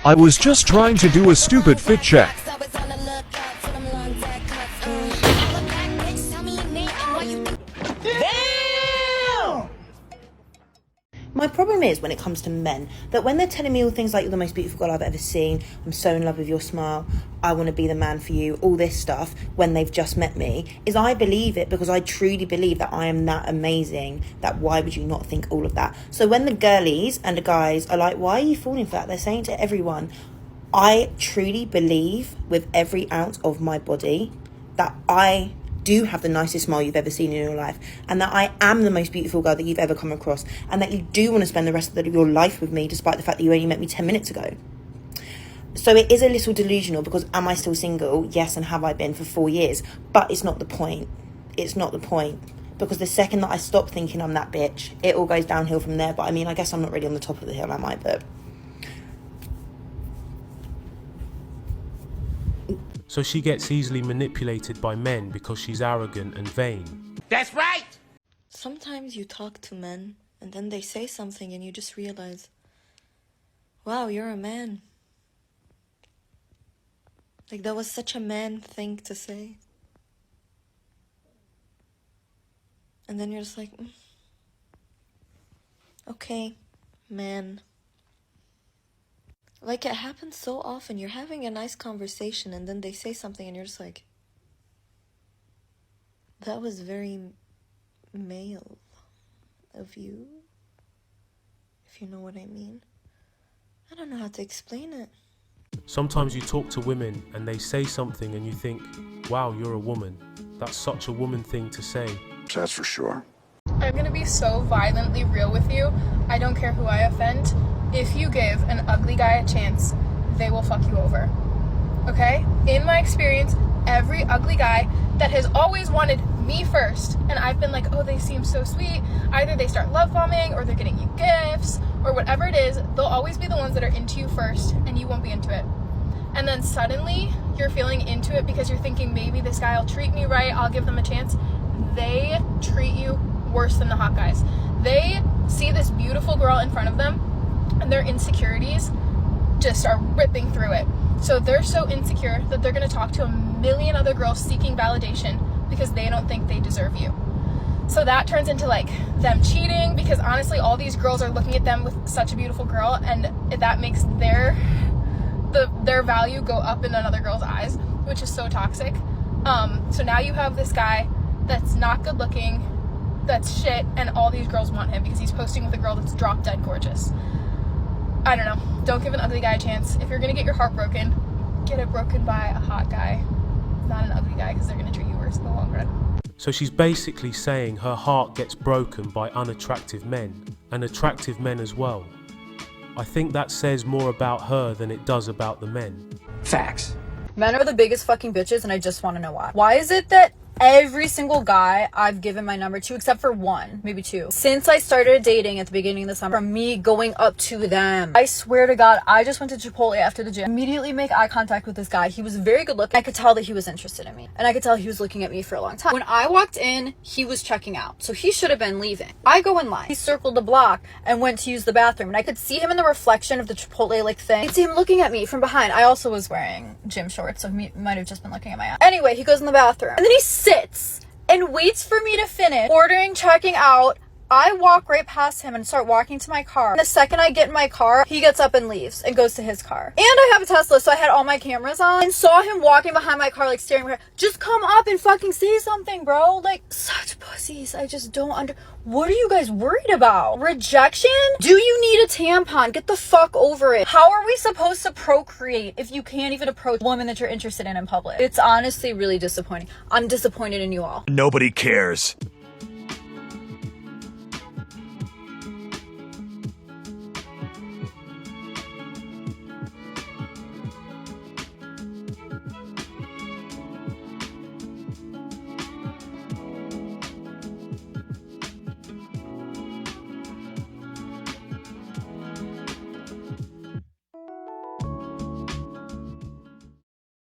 I was just trying to do a stupid fit check. My problem is when it comes to men, that when they're telling me all things like, you're the most beautiful girl I've ever seen, I'm so in love with your smile, I want to be the man for you, all this stuff, when they've just met me, is I believe it because I truly believe that I am that amazing, that why would you not think all of that? So when the girlies and the guys are like, why are you falling for that? They're saying to everyone, I truly believe with every ounce of my body that I do have the nicest smile you've ever seen in your life, and that I am the most beautiful girl that you've ever come across, and that you do want to spend the rest of your life with me despite the fact that you only met me 10 minutes ago. So it is a little delusional because am I still single? Yes, and have I been for 4 years? But it's not the point. It's not the point. Because the second that I stop thinking I'm that bitch, it all goes downhill from there. But I mean, I guess I'm not really on the top of the hill, am I? But So she gets easily manipulated by men because she's arrogant and vain. That's right! Sometimes you talk to men and then they say something and you just realize, wow, you're a man. Like, that was such a man thing to say. And then you're just like, okay, man. Like, it happens so often. You're having a nice conversation and then they say something and you're just like, that was very male of you, if you know what I mean. I don't know how to explain it. Sometimes you talk to women and they say something and you think, wow, you're a woman. That's such a woman thing to say. That's for sure. I'm gonna be so violently real with you. I don't care who I offend. If you give an ugly guy a chance, they will fuck you over. Okay? In my experience, every ugly guy that has always wanted me first, and I've been like, oh, they seem so sweet, either they start love bombing or they're getting you gifts or whatever it is, they'll always be the ones that are into you first and you won't be into it. And then suddenly you're feeling into it because you're thinking maybe this guy will treat me right, I'll give them a chance. They treat you worse than the hot guys. They see this beautiful girl in front of them and their insecurities just are ripping through it. So they're so insecure that they're going to talk to a million other girls seeking validation because they don't think they deserve you. So that turns into like them cheating because honestly all these girls are looking at them with such a beautiful girl, and that makes their value go up in another girl's eyes, which is so toxic. So now you have this guy that's not good looking, that's shit, and all these girls want him because he's posting with a girl that's drop dead gorgeous. I don't know. Don't give an ugly guy a chance. If you're gonna get your heart broken, get it broken by a hot guy, not an ugly guy, because they're gonna treat you worse in the long run. So she's basically saying her heart gets broken by unattractive men, and attractive men as well. I think that says more about her than it does about the men. Facts. Men are the biggest fucking bitches, and I just want to know why. Why is it that every single guy I've given my number to, except for one, maybe two, since I started dating at the beginning of the summer, from me going up to them, I swear to God, I just went to Chipotle after the gym, immediately make eye contact with this guy. He was very good looking. I could tell that he was interested in me, and I could tell he was looking at me for a long time. When I walked in, he was checking out, so he should have been leaving. I go in line. He circled the block and went to use the bathroom, and I could see him in the reflection of the Chipotle like thing. I could see him looking at me from behind. I also was wearing gym shorts, so he might have just been looking at my ass. Anyway, he goes in the bathroom, and then he sits and waits for me to finish ordering, checking out. I walk right past him and start walking to my car. And the second I get in my car, he gets up and leaves and goes to his car. And I have a Tesla, so I had all my cameras on and saw him walking behind my car, like staring at me. Just come up and fucking say something, bro. Like, such pussies. I just don't what are you guys worried about? Rejection? Do you need a tampon? Get the fuck over it. How are we supposed to procreate if you can't even approach a woman that you're interested in public? It's honestly really disappointing. I'm disappointed in you all. Nobody cares.